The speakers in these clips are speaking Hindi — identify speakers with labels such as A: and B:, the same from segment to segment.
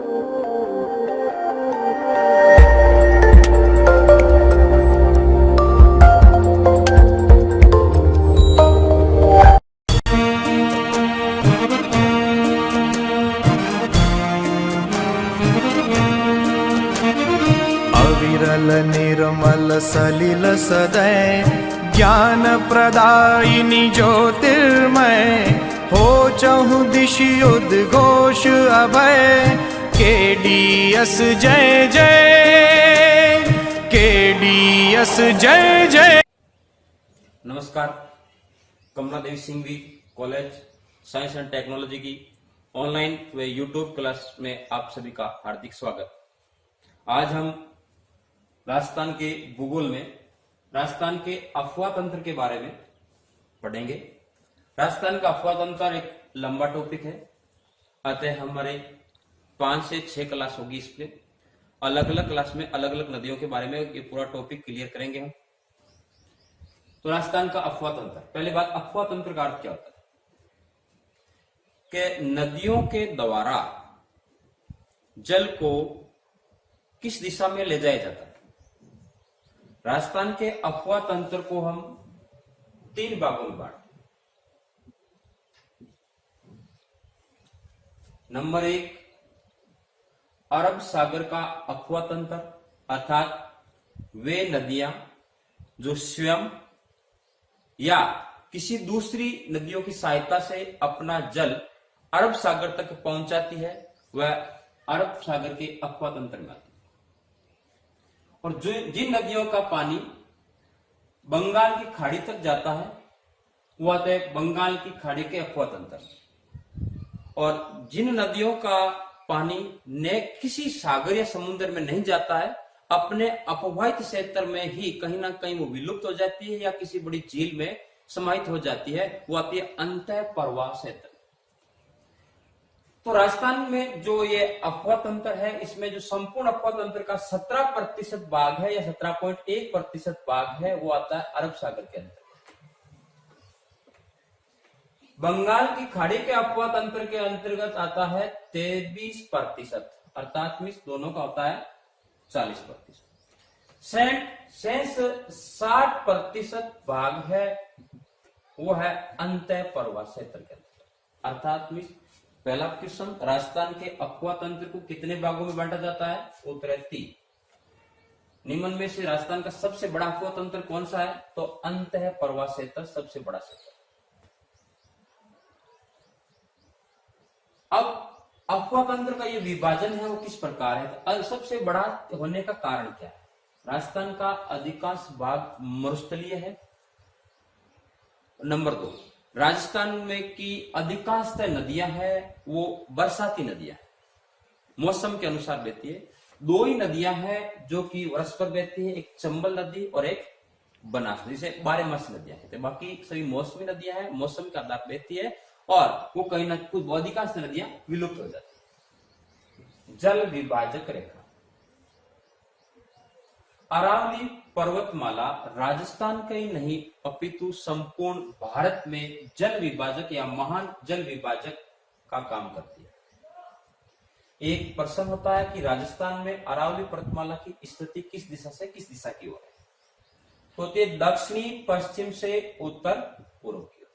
A: अविरल निर्मल सलिल सदय ज्ञान प्रदायिनी ज्योतिर्मय हो चहु दिशि उद्घोष अभय केडीएस जय जय केडीएस जय जय।
B: नमस्कार, Kamaladevi Singhvi college science and technology की ऑनलाइन व यूट्यूब क्लास में आप सभी का हार्दिक स्वागत। आज हम राजस्थान के भूगोल में राजस्थान के अफवाह तंत्र के बारे में पढ़ेंगे। राजस्थान का अफवाह तंत्र एक लंबा टॉपिक है, अतः हमारे 5 से 6 क्लास होगी। इस पे अलग अलग क्लास में अलग अलग नदियों के बारे में ये पूरा टॉपिक क्लियर करेंगे हम। तो राजस्थान का अफवाह तंत्र, पहली बात, अफवाह तंत्र का अर्थ क्या होता है कि नदियों के द्वारा जल को किस दिशा में ले जाया जाता है। राजस्थान के अफवाह तंत्र को हम 3 भागों में बांटते हैं। नंबर 1, अरब सागर का अफवाह तंत्र, अर्थात वे नदियां जो स्वयं या किसी दूसरी नदियों की सहायता से अपना जल अरब सागर तक पहुंचाती है, वह अरब सागर के अफवाह तंत्र में आती है। और जो जिन नदियों का पानी बंगाल की खाड़ी तक जाता है वो आते हैं बंगाल की खाड़ी के अफवाह तंत्र। और जिन नदियों का पानी न किसी सागर या समुद्र में नहीं जाता है, अपने अपवाहित क्षेत्र में ही कहीं ना कहीं वो विलुप्त हो जाती है या किसी बड़ी झील में समाहित हो जाती है, वो आती है अंतः प्रवाह क्षेत्र। तो राजस्थान में जो ये अफवाह तंत्र है, इसमें जो संपूर्ण अफवाह तंत्र का 17% भाग है या 17.1% भाग है, वो आता है अरब सागर के अंतर्गत। बंगाल की खाड़ी के अफवाह तंत्र के अंतर्गत आता है 23%, अर्थात दोनों का होता है 40%। शेष 60% भाग है वो है अंतः प्रवाह क्षेत्र के अंतर्गत। अर्थात पहला क्वेश्चन, राजस्थान के अफवाह तंत्र को कितने भागों में बांटा जाता है? उत्तर है 3। निम्न में से राजस्थान का सबसे बड़ा अफवाह तंत्र कौन सा है? तो अंतः प्रवाह क्षेत्र सबसे बड़ा क्षेत्र। अब अफवाह तंत्र का ये विभाजन है वो किस प्रकार है? तो सबसे बड़ा होने का कारण क्या है? राजस्थान का अधिकांश भाग मरुस्थलीय है। नंबर 2, राजस्थान में की अधिकांश नदियां हैं वो बरसाती नदियां हैं, मौसम के अनुसार बहती है। 2 ही नदियां हैं जो कि वर्ष पर बहती है, एक चंबल नदी और एक बनास नदी, जिसे 12 मास नदियां कहते हैं। बाकी सभी मौसमी नदियां हैं, मौसम के आधार पर बहती है और वो कहीं ना कुछ अधिकांश नदियां विलुप्त हो जाती है। जल विभाजक रेखा, अरावली पर्वतमाला राजस्थान का ही नहीं अपितु संपूर्ण भारत में जल विभाजक या महान जल विभाजक का काम करती है। एक प्रश्न होता है कि राजस्थान में अरावली पर्वतमाला की स्थिति किस दिशा से किस दिशा की ओर है? तो ये दक्षिणी पश्चिम से उत्तर पूर्व की ओर।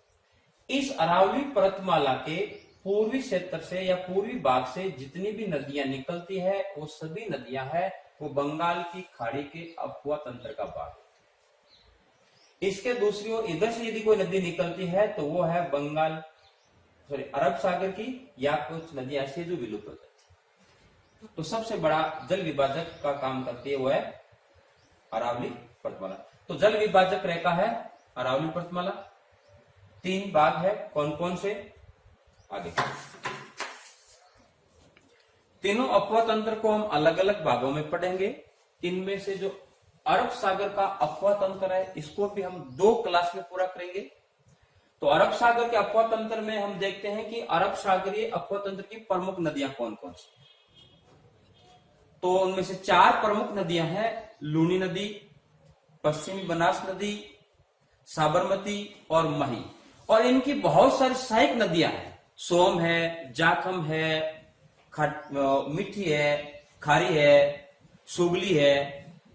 B: इस अरावली पर्वतमाला के पूर्वी क्षेत्र से या पूर्वी भाग से जितनी भी नदियां निकलती है वो सभी नदियां हैं वो बंगाल की खाड़ी के अफवाह तंत्र का भाग है। इसके दूसरी ओर इधर से यदि कोई नदी निकलती है तो वो है अरब सागर की, या कुछ नदियां ऐसी जो विलुप्त हो जाती है। तो सबसे बड़ा जल विभाजक का काम करती है वो है अरावली पर्वतमाला। तो जल विभाजक रेखा है अरावली पर्वतमाला। 3 भाग है, कौन कौन से? आगे तीनों अफवाह तंत्र को हम अलग अलग भागों में पढ़ेंगे। इनमें से जो अरब सागर का अफवाह तंत्र है इसको भी हम 2 क्लास में पूरा करेंगे। तो अरब सागर के अफवाह तंत्र में हम देखते हैं कि अरब सागरीय अफवाह तंत्र की प्रमुख नदियां कौन कौन सी। तो उनमें से 4 प्रमुख नदियां हैं, लूनी नदी, पश्चिमी बनास नदी, साबरमती और मही। और इनकी बहुत सारी सहायक नदियां हैं, सोम है, जाखम है, मीठी है, खारी है, सुगली है,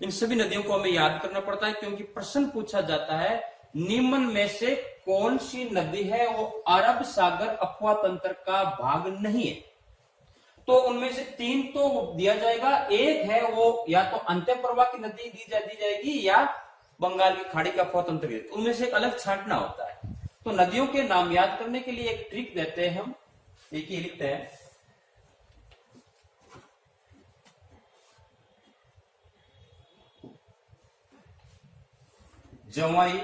B: इन सभी नदियों को हमें याद करना पड़ता है, क्योंकि प्रश्न पूछा जाता है निम्न में से कौन सी नदी है वो अरब सागर अफवाह तंत्र का भाग नहीं है। तो उनमें से 3 तो दिया जाएगा, एक है वो या तो अंत्य प्रवाह की नदी दी जाएगी या बंगाल की खाड़ी का अफवाह तंत्र, उनमें से एक अलग छांटना होता है। तो नदियों के नाम याद करने के लिए एक ट्रिक देते हैं हम, एक ही लिखते हैं, जवाई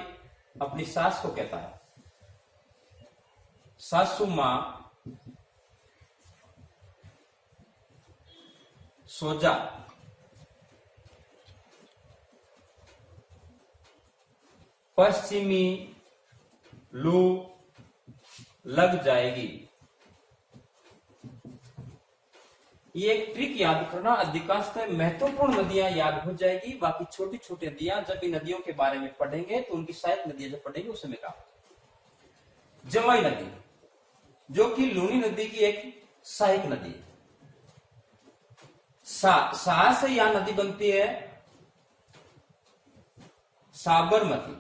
B: अपनी सास को कहता है सासू मां सोजा, पश्चिमी लू लग जाएगी। ये एक ट्रिक याद करना, अधिकांशतः महत्वपूर्ण नदियां याद हो जाएगी, बाकी छोटी छोटी नदियां जब इन नदियों के बारे में पढ़ेंगे तो उनकी सहायक नदियां जब पढ़ेंगे उस समय काम। जवाई नदी जो कि लूनी नदी की एक सहायक नदी है। सा से यहां नदी बनती है साबरमती।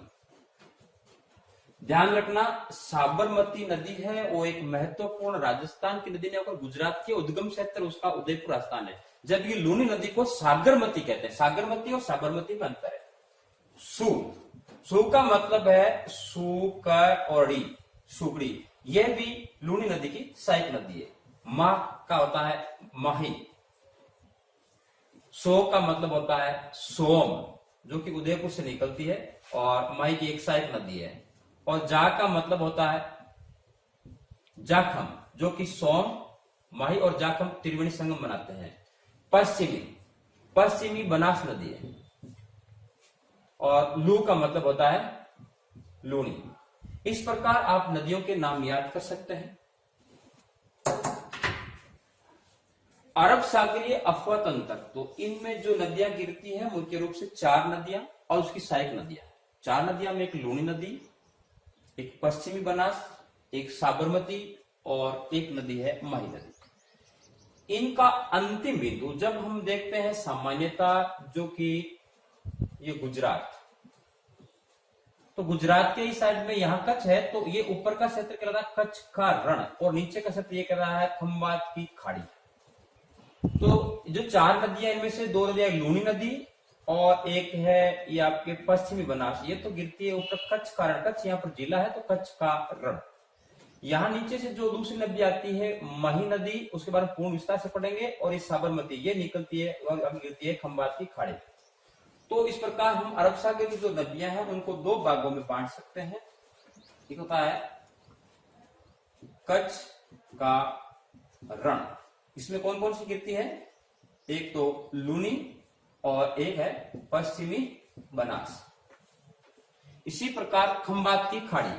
B: ध्यान रखना, साबरमती नदी है वो एक महत्वपूर्ण राजस्थान की नदी ने होकर गुजरात के उद्गम क्षेत्र उसका उदयपुर आस्थान है, जब ये लूनी नदी को सागरमती कहते हैं। सागरमती और साबरमती में अंतर है। सु का मतलब है सुकड़ी, सुकड़ी, यह भी लूनी नदी की सहायक नदी है। माह का होता है माही। सो का मतलब होता है सोम, जो कि उदयपुर से निकलती है और माही की एक सहायक नदी है। और जा का मतलब होता है जाखम, जो कि सोम, माही और जाखम त्रिवेणी संगम बनाते हैं। पश्चिमी बनास नदी है और लू का मतलब होता है लूनी। इस प्रकार आप नदियों के नाम याद कर सकते हैं। अरब सागरीय अफवाह तंत्र, तो इनमें जो नदियां गिरती हैं मुख्य रूप से 4 नदियां और उसकी सहायक नदियां। 4 नदियां में एक लूनी नदी, एक पश्चिमी बनास, एक साबरमती और एक नदी है माही नदी। इनका अंतिम बिंदु जब हम देखते हैं सामान्यतः जो कि ये गुजरात, तो गुजरात के इस साइड में यहां कच्छ है, तो ये ऊपर का क्षेत्र कहलाता है कच्छ का रण और नीचे का क्षेत्र ये कह रहा है खंबात की खाड़ी। तो जो 4 नदियां इनमें से 2 नदियां लूनी नदी और एक है ये आपके पश्चिमी बनास, ये तो गिरती है ऊपर कच्छ का रण। कच्छ यहाँ पर जिला है तो कच्छ का रण। यहाँ नीचे से जो दूसरी नदी आती है माही नदी, उसके बारे में पूर्ण विस्तार से पढ़ेंगे। और ये साबरमती ये निकलती है और अब गिरती है खंबात की खाड़ी। तो इस प्रकार हम अरब सागर की जो नदियां हैं उनको 2 भागों में बांट सकते हैं। एक होता है कच्छ का रण, इसमें कौन कौन सी गिरती है, एक तो लूनी और एक है पश्चिमी बनास। इसी प्रकार खंबात की खाड़ी,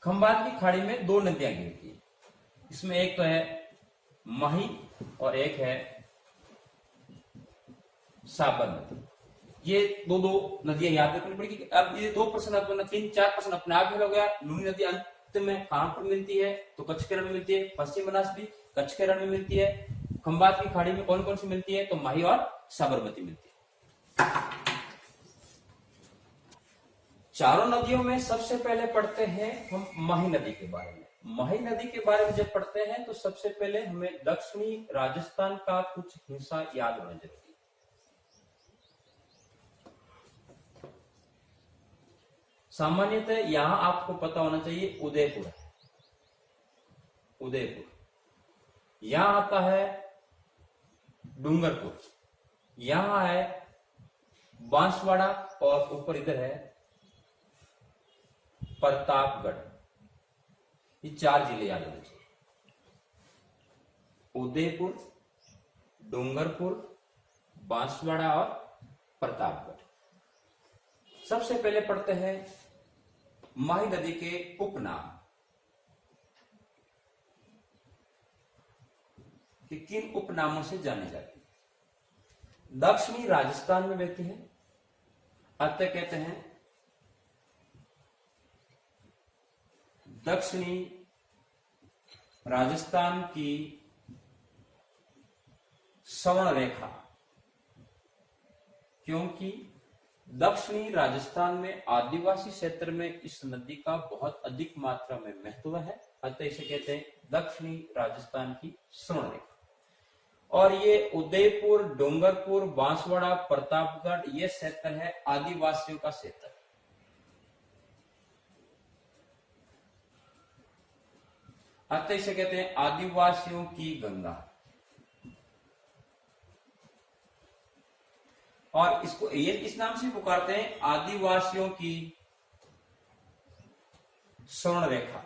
B: खंबात की खाड़ी में 2 नदियां गिरती है। इसमें एक तो है माही और एक है साबरमती। ये दो नदियां याद रखनी पड़ेगी। अब ये 2 प्रश्न अपना 3-4 प्रश्न अपने आप हो गया। लूनी नदी अंत में कहां पर मिलती है, तो कच्छ के रण में मिलती है। पश्चिम बनास भी कच्छ के रण में मिलती है। खंबात की खाड़ी में कौन कौन सी मिलती है, तो माही और साबरमती मिलती है। चारों नदियों में सबसे पहले पढ़ते हैं हम माही नदी के बारे में। माही नदी के बारे में जब पढ़ते हैं तो सबसे पहले हमें दक्षिणी राजस्थान का कुछ हिस्सा याद होना जरूरी है। सामान्यतः यहां आपको पता होना चाहिए उदयपुर है, उदयपुर। यहां आता है डूंगरपुर, यहां है बांसवाड़ा और ऊपर इधर है प्रतापगढ़। ये 4 जिले याद होने चाहिए, उदयपुर, डूंगरपुर, बांसवाड़ा और प्रतापगढ़। सबसे पहले पढ़ते हैं माही नदी के उपनाम कि किन उपनामों से जानी जाती है। दक्षिणी राजस्थान में बहती है, अतः कहते हैं दक्षिणी राजस्थान की स्वर्ण रेखा, क्योंकि दक्षिणी राजस्थान में आदिवासी क्षेत्र में इस नदी का बहुत अधिक मात्रा में महत्व है, अतः इसे कहते हैं दक्षिणी राजस्थान की स्वर्ण रेखा। और ये उदयपुर, डूंगरपुर, बांसवाड़ा, प्रतापगढ़ ये क्षेत्र है आदिवासियों का क्षेत्र। अतः इसे कहते हैं आदिवासियों की गंगा। और इसको ये इस नाम से पुकारते हैं आदिवासियों की स्वर्ण रेखा।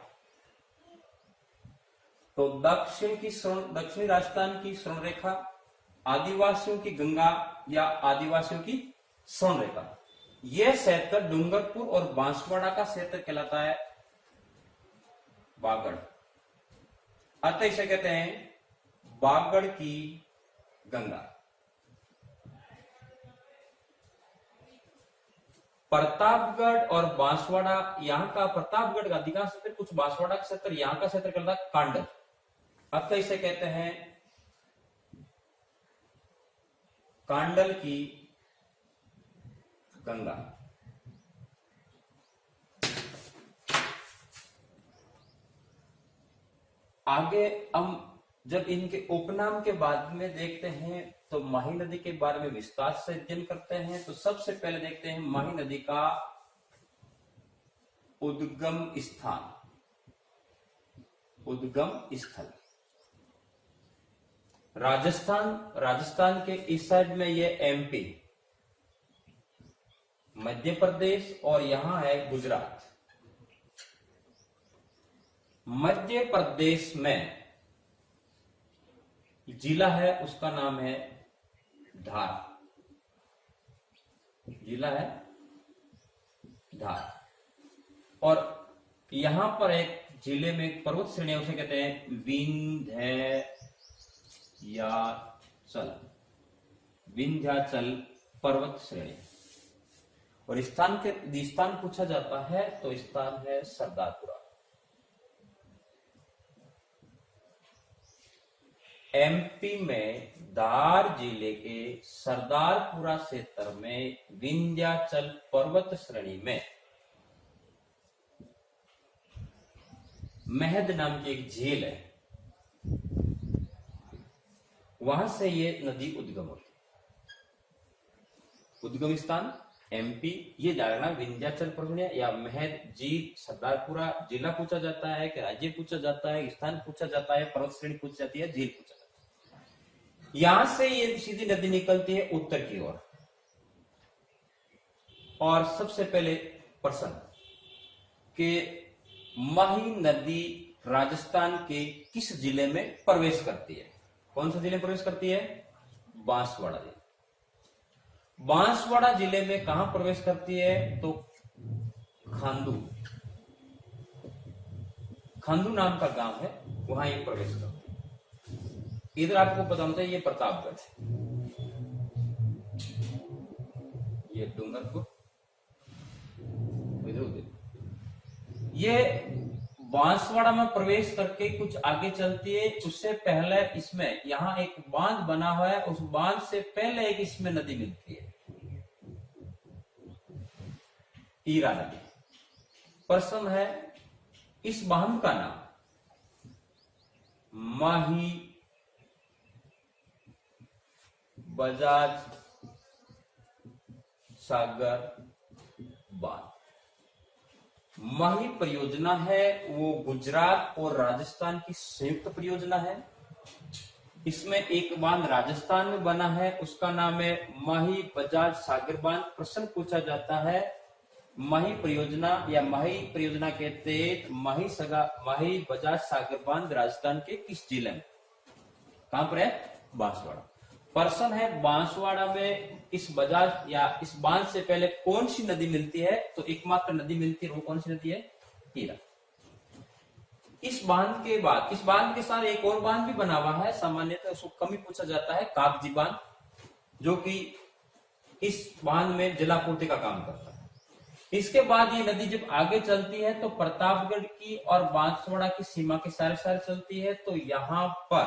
B: तो दक्षिणी राजस्थान की स्वर्ण रेखा, आदिवासियों की गंगा या आदिवासियों की स्वर्ण रेखा, यह क्षेत्र डूंगरपुर और बांसवाड़ा का क्षेत्र कहलाता है बागड़। अतः इसे कहते हैं बागड़ की गंगा। प्रतापगढ़ और बांसवाड़ा, यहाँ का प्रतापगढ़ का अधिकांश क्षेत्र, कुछ बांसवाड़ा का क्षेत्र, यहाँ का क्षेत्र कहलाता है कांडल। अतः इसे कहते हैं कांडल की गंगा। आगे हम जब इनके उपनाम के बाद में देखते हैं तो माही नदी के बारे में विस्तार से अध्ययन करते हैं। तो सबसे पहले देखते हैं माही नदी का उद्गम स्थान, उद्गम स्थल। राजस्थान के इस साइड में ये एमपी, मध्य प्रदेश और यहां है गुजरात। मध्य प्रदेश में जिला है, उसका नाम है धार, जिला है धार। और यहां पर एक जिले में पर्वत श्रेणी, उसे कहते हैं विंध्याचल पर्वत श्रेणी। और स्थान पूछा जाता है तो स्थान है सरदारपुरा। एमपी में धार जिले के सरदारपुरा क्षेत्र में विंध्याचल पर्वत श्रेणी में महद नाम की एक झील है, वहां से ये नदी उद्गम होती है। उद्गम स्थान एमपी, ये जाना विंध्याचल पर्वत या महद झील, सरदारपुरा जिला पूछा जाता है कि राज्य पूछा जाता है, स्थान पूछा जाता है, पर्वत श्रेणी पूछी जाती है, झील पूछा जाता है। यहां से ये सीधी नदी निकलती है उत्तर की ओर। और सबसे पहले प्रश्न कि माही नदी राजस्थान के किस जिले में प्रवेश करती है? कौन सा जिले में प्रवेश करती है? बांसवाड़ा जिले। बांसवाड़ा जिले में कहां प्रवेश करती है? तो खांदू नाम का गांव है, वहां ये प्रवेश करती है। इधर आपको पता होता है ये प्रतापगढ़, ये डूंगरपुर, ये बांसवाड़ा में प्रवेश करके कुछ आगे चलती है। उससे पहले इसमें यहां एक बांध बना हुआ है, उस बांध से पहले एक इसमें नदी मिलती है, ईरा नदी। प्रश्न है इस बांध का नाम माही बजाज सागर बांध। माही परियोजना है वो गुजरात और राजस्थान की संयुक्त परियोजना है। इसमें एक बांध राजस्थान में बना है, उसका नाम है माही बजाज सागर बांध। प्रश्न पूछा जाता है माही परियोजना या माही परियोजना के तहत माही बजाज सागर बांध राजस्थान के किस जिले में, कहां पर है? बांसवाड़ा। प्रश्न है बांसवाड़ा में इस बजाज या इस बांध से पहले कौन सी नदी मिलती है? तो एकमात्र नदी मिलती है, वो कौन सी नदी है? हीरा। इस बांध के बाद, इस बांध के साथ एक और बांध भी बना हुआ है, सामान्यतः उसको कम ही पूछा जाता है, कागजी बांध, जो कि इस बांध में जलापूर्ति का काम करता है। इसके बाद ये नदी जब आगे चलती है तो प्रतापगढ़ की और बांसवाड़ा की सीमा के सारे सारे चलती है। तो यहाँ पर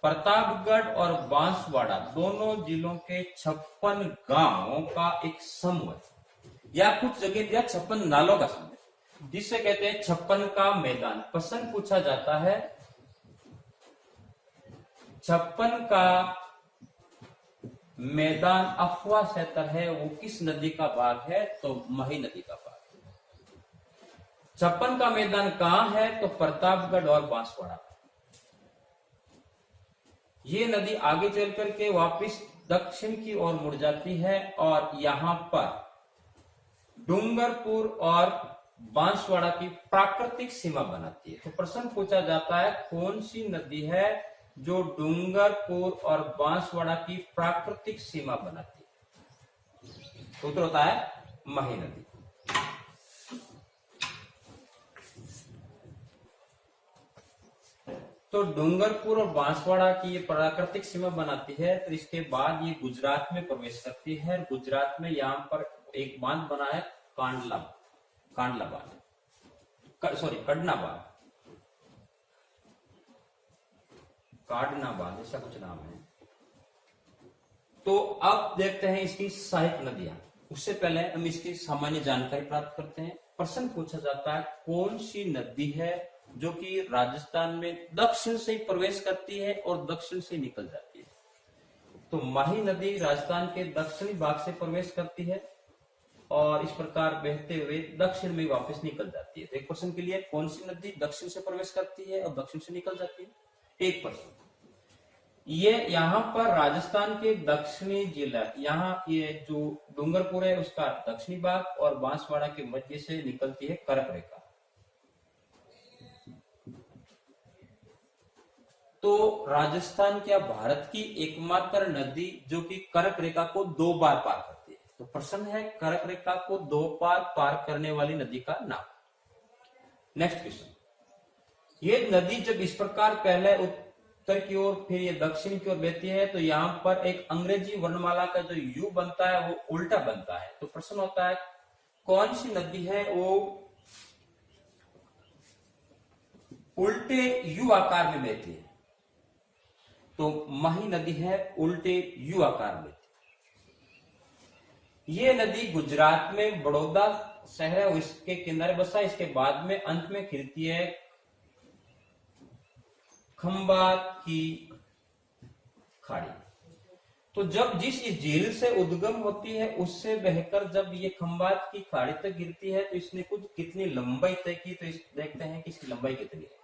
B: प्रतापगढ़ और बांसवाड़ा दोनों जिलों के 56 गांवों का एक समूह या कुछ जगह दिया 56 नालों का समूह, जिसे कहते हैं 56 का मैदान। प्रश्न पूछा जाता है 56 का मैदान अफवाह क्षेत्र है, वो किस नदी का भाग है? तो मही नदी का भाग। 56 का मैदान कहां है? तो प्रतापगढ़ और बांसवाड़ा। ये नदी आगे चल करके वापिस दक्षिण की ओर मुड़ जाती है और यहां पर डूंगरपुर और बांसवाड़ा की प्राकृतिक सीमा बनाती है। तो प्रश्न पूछा जाता है कौन सी नदी है जो डूंगरपुर और बांसवाड़ा की प्राकृतिक सीमा बनाती है? उत्तर होता है मही नदी। तो डूंगरपुर और बांसवाड़ा की ये प्राकृतिक सीमा बनाती है। तो इसके बाद ये गुजरात में प्रवेश करती है। गुजरात में यहाँ पर एक बांध बना है कांडला बांध, सॉरी कडना बांध, काडना बांध ऐसा कुछ नाम है। तो अब देखते हैं इसकी सहायक नदियां। उससे पहले हम इसकी सामान्य जानकारी प्राप्त करते हैं। प्रश्न पूछा जाता है कौन सी नदी है जो कि राजस्थान में दक्षिण से प्रवेश करती है और दक्षिण से निकल जाती है? तो माही नदी राजस्थान के दक्षिणी भाग से प्रवेश करती है और इस प्रकार बहते हुए दक्षिण में वापस निकल जाती है। तो एक प्रश्न के लिए कौन सी नदी दक्षिण से प्रवेश करती है और दक्षिण से निकल जाती है? एक प्रश्न। ये यहाँ पर राजस्थान के दक्षिणी जिला, यहाँ ये जो डूंगरपुर है उसका दक्षिणी भाग और बांसवाड़ा के मध्य से निकलती है कर्क रेखा। तो राजस्थान क्या भारत की एकमात्र नदी जो कि कर्क रेखा को 2 बार पार करती है? तो प्रश्न है कर्क रेखा को 2 बार पार करने वाली नदी का नाम। नेक्स्ट क्वेश्चन, ये नदी जब इस प्रकार पहले उत्तर की ओर फिर ये दक्षिण की ओर बहती है तो यहाँ पर एक अंग्रेजी वर्णमाला का जो यू बनता है वो उल्टा बनता है। तो प्रश्न होता है कौन सी नदी है वो उल्टे यू आकार में बहती है? तो मही नदी है उल्टे यू आकार में। ये नदी गुजरात में बड़ौदा शहर है उसके किनारे बसा, इसके बाद में अंत में खिलती है खंबात की खाड़ी। तो जब जिस इस झील से उद्गम होती है उससे बहकर जब ये खंबात की खाड़ी तक गिरती है तो इसने कुछ कितनी लंबाई तय की? तो देखते हैं कि इसकी लंबाई कितनी है।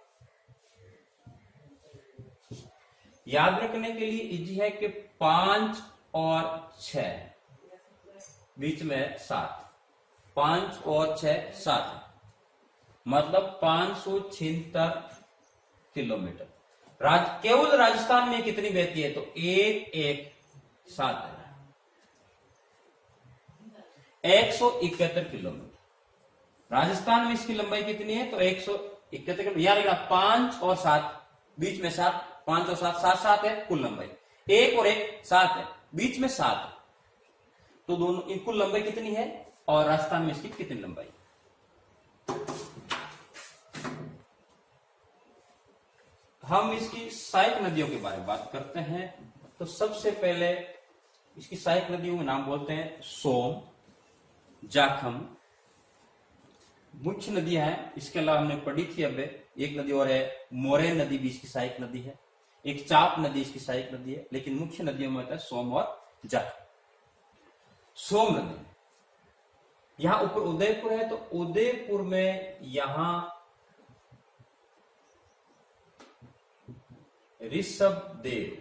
B: याद रखने के लिए इजी है कि 5 और 6 बीच में 7, 5 और 6 7 मतलब 576 किलोमीटर। केवल राजस्थान में कितनी बहती है? तो 117 171 किलोमीटर। राजस्थान में इसकी लंबाई कितनी है? तो 171 किलोमीटर। याद रखना 5 और 7 बीच में 7, 5 और 7 7 7 है कुल लंबाई। 1 और 1 7 है, बीच में 7 है। तो दोनों की कुल लंबाई कितनी है और राजस्थान में इसकी कितनी लंबाई? हम इसकी सहायक नदियों के बारे में बात करते हैं। तो सबसे पहले इसकी सहायक नदियों के नाम बोलते हैं सोम, जाखम, मुख्य नदियां हैं। इसके अलावा हमने पढ़ी थी अब एक नदी और है मोरे नदी भी इसकी सहायक नदी है, एक चाप नदी इसकी सहायक नदी है, लेकिन मुख्य नदियों में होता है सोम और जाखम। सोम नदी यहां ऊपर उदयपुर है, तो उदयपुर में यहां ऋषभ देव,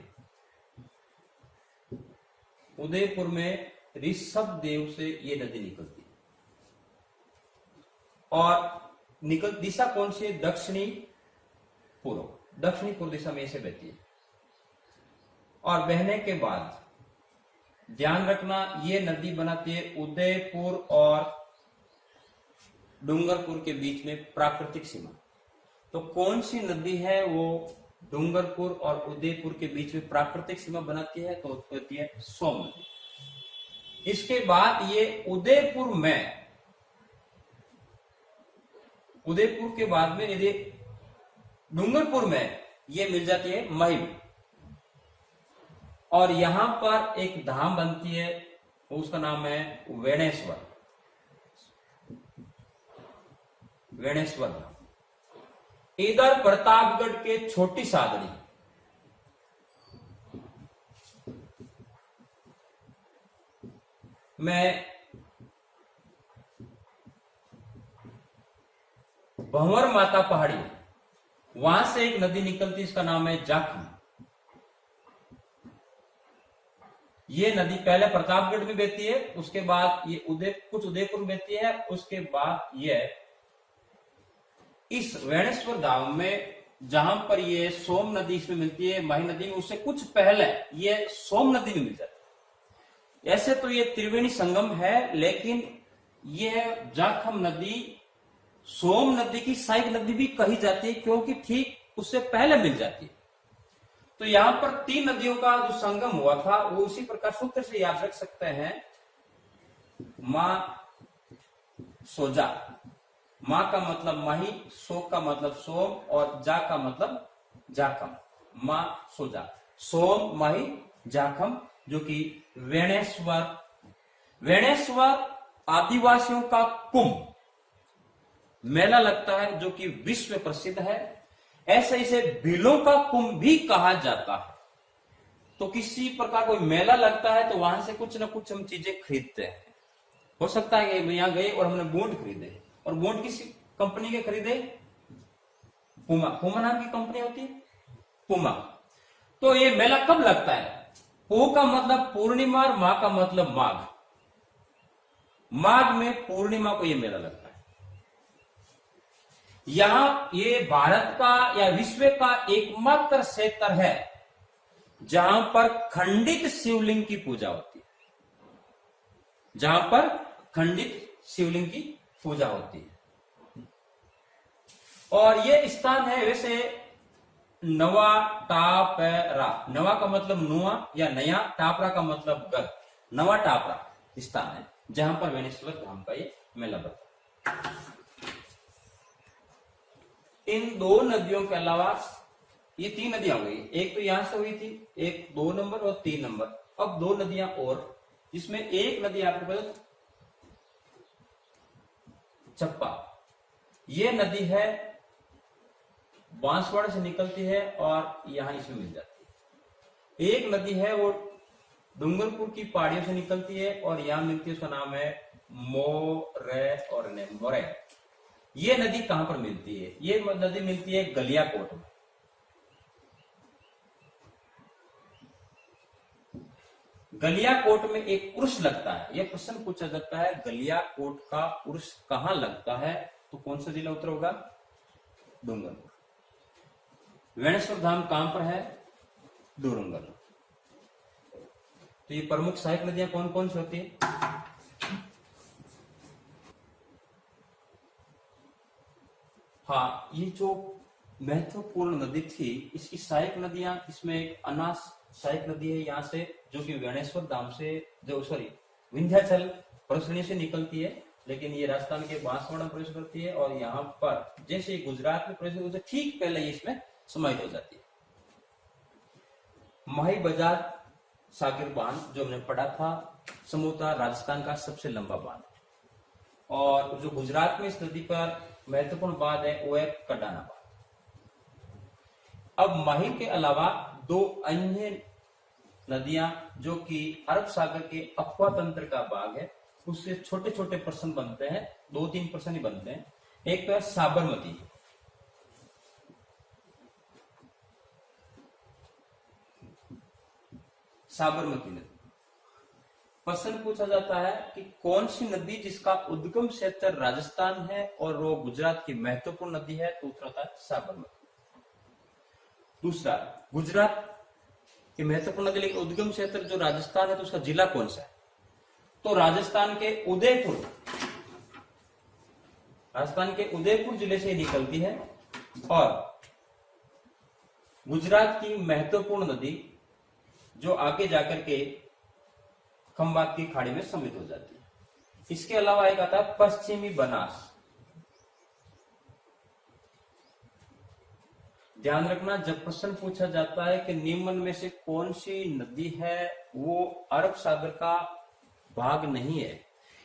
B: उदयपुर में ऋषभ देव से ये नदी निकलती है और निकल दिशा कौन सी है? दक्षिणी पूर्व, दक्षिणी पूर्व दिशा में से बहती है। और बहने के बाद ध्यान रखना ये नदी बनाती है उदयपुर और डूंगरपुर के बीच में प्राकृतिक सीमा। तो कौन सी नदी है वो डूंगरपुर और उदयपुर के बीच में प्राकृतिक सीमा बनाती है? तो होती है सोम नदी। इसके बाद ये उदयपुर में उदयपुर के बाद में यदि डूंगरपुर में ये मिल जाती है महिम, और यहां पर एक धाम बनती है, उसका नाम है वेणेश्वर, वेणेश्वर धाम। इधर प्रतापगढ़ के छोटी सादड़ी, में भंवर माता पहाड़ी, वहां से एक नदी निकलती, इसका नाम है जाखम। ये नदी पहले प्रतापगढ़ में बहती है, उसके बाद ये उदयपुर में बहती है, उसके बाद ये इस वेणेश्वर धाम में, जहां पर ये सोम नदी इसमें मिलती है, माही नदी में, उससे कुछ पहले ये सोम नदी में मिल जाती है। ऐसे तो ये त्रिवेणी संगम है, लेकिन यह जाखम नदी सोम नदी की सहायक नदी भी कही जाती है, क्योंकि ठीक उससे पहले मिल जाती है। तो यहां पर 3 नदियों का जो संगम हुआ था, वो उसी प्रकार सूत्र से याद रख सकते हैं। मां सोजा, मां का मतलब माही, सो का मतलब सोम, और जा का मतलब जाखम। मां सोजा, सोम माही जाखम, जो कि वेणेश्वर, वेणेश्वर आदिवासियों का कुंभ मेला लगता है, जो कि विश्व में प्रसिद्ध है। ऐसे इसे भीलों का कुंभ भी कहा जाता है। तो किसी प्रकार कोई मेला लगता है तो वहां से कुछ ना कुछ हम चीजें खरीदते हैं। हो सकता है कि यहां गए और हमने बूट खरीदे, और बूट किसी कंपनी के खरीदे, पुमा, पुमा नाम की कंपनी होती है, पुमा। तो ये मेला कब लगता है? पो का मतलब पूर्णिमा और मां का मतलब माघ। माघ में पूर्णिमा को ये मेला लगता है। यहां ये भारत का या विश्व का एकमात्र क्षेत्र है जहां पर खंडित शिवलिंग की पूजा होती है, जहां पर खंडित शिवलिंग की पूजा होती है। और ये स्थान है वैसे नवा टापरा, नवा का मतलब नुआ या नया, टापरा का मतलब घर, नवा टापरा स्थान है जहां पर वेणेश्वर धाम का ये मेला लगता है। इन 2 नदियों के अलावा ये 3 नदियां हो गई, एक तो यहां से हुई थी, एक 2 नंबर और 3 नंबर। अब 2 नदियां और, जिसमें एक नदी आपको पता, चप्पा। ये नदी है बांसवाड़ा से निकलती है और यहां इसमें मिल जाती है। एक नदी है वो डूंगरपुर की पहाड़ियों से निकलती है और यहां मिलती है, उसका नाम है मोरे और मोरे। ये नदी कहां पर मिलती है? ये नदी मिलती है गलियाकोट में। गलियाकोट में एक उर्स लगता है। यह प्रश्न पूछा जाता है, गलियाकोट का उर्स कहां लगता है? तो कौन सा जिला उत्तर होगा? डूंगरपुर। वेणेश्वर धाम कहां पर है? डूंगरपुर। तो ये प्रमुख सहायक नदियां कौन कौन सी होती है? हाँ, ये जो महत्वपूर्ण नदी थी, इसकी सहायक नदियां, इसमें एक अनास सहायक नदी है यहां से, जो कि वेणेश्वर धाम से, जो विंध्याचल परसणी से निकलती है, लेकिन ये राजस्थान के बांसवाड़ा में प्रवेश करती है, और यहाँ पर जैसे गुजरात में प्रवेश करती है, ठीक पहले ये इसमें समाहित हो जाती है। माही बजाज सागर बांध जो हमने पढ़ा था, समूता राजस्थान का सबसे लंबा बांध, और जो गुजरात में इस नदी पर महत्वपूर्ण बांध है वो है कडाना बांध। अब माही के अलावा 2 अन्य नदियां जो कि अरब सागर के अफवाह तंत्र का भाग है, उससे छोटे छोटे प्रश्न बनते हैं, 2-3 प्रश्न ही बनते हैं। एक तो है साबरमती, साबरमती नदी। प्रश्न पूछा जाता है कि कौन सी नदी जिसका उद्गम क्षेत्र राजस्थान है और वो गुजरात की महत्वपूर्ण नदी है? तो उत्तर होता है साबरमती। दूसरा, गुजरात की महत्वपूर्ण नदी लेकिन उद्गम क्षेत्र जो राजस्थान है, तो उसका जिला कौन सा है? तो राजस्थान के उदयपुर जिले से निकलती है, और गुजरात की महत्वपूर्ण नदी जो आगे जाकर के खंबात की खाड़ी में सम्मिलित हो जाती है। इसके अलावा एक आता है पश्चिमी बनास, ध्यान रखना, जब प्रश्न पूछा जाता है कि निम्न में से कौन सी नदी है, वो अरब सागर का भाग नहीं है।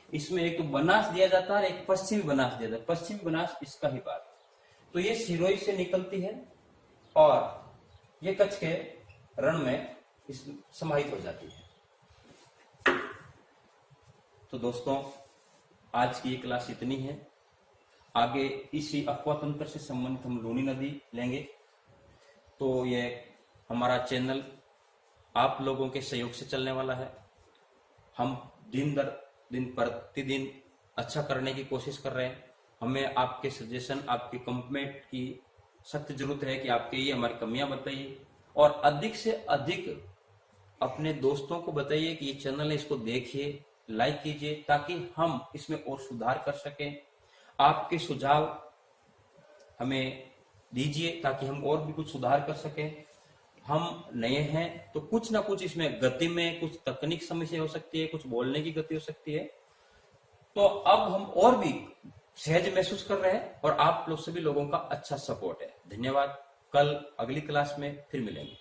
B: इसमें एक तो बनास दिया जाता है, एक पश्चिमी बनास दिया जाता है। पश्चिमी बनास इसका ही भाग, तो ये सिरोही से निकलती है और ये कच्छ के रण में समाहित हो जाती है। तो दोस्तों, आज की ये क्लास इतनी है। आगे इसी अफवाह तंत्र से संबंधित हम लूनी नदी लेंगे। तो ये हमारा चैनल आप लोगों के सहयोग से चलने वाला है। हम दिन दर दिन प्रतिदिन अच्छा करने की कोशिश कर रहे हैं। हमें आपके सजेशन, आपके कमेंट की सख्त जरूरत है कि आपके ये हमारी कमियां बताइए और अधिक से अधिक अपने दोस्तों को बताइए कि ये चैनल है, इसको देखिए, लाइक कीजिए, ताकि हम इसमें और सुधार कर सकें। आपके सुझाव हमें दीजिए ताकि हम और भी कुछ सुधार कर सकें। हम नए हैं तो कुछ ना कुछ इसमें गति में कुछ तकनीक समस्या हो सकती है, कुछ बोलने की गति हो सकती है। तो अब हम और भी सहज महसूस कर रहे हैं और आप लोग सभी लोगों का अच्छा सपोर्ट है। धन्यवाद। कल अगली क्लास में फिर मिलेंगे।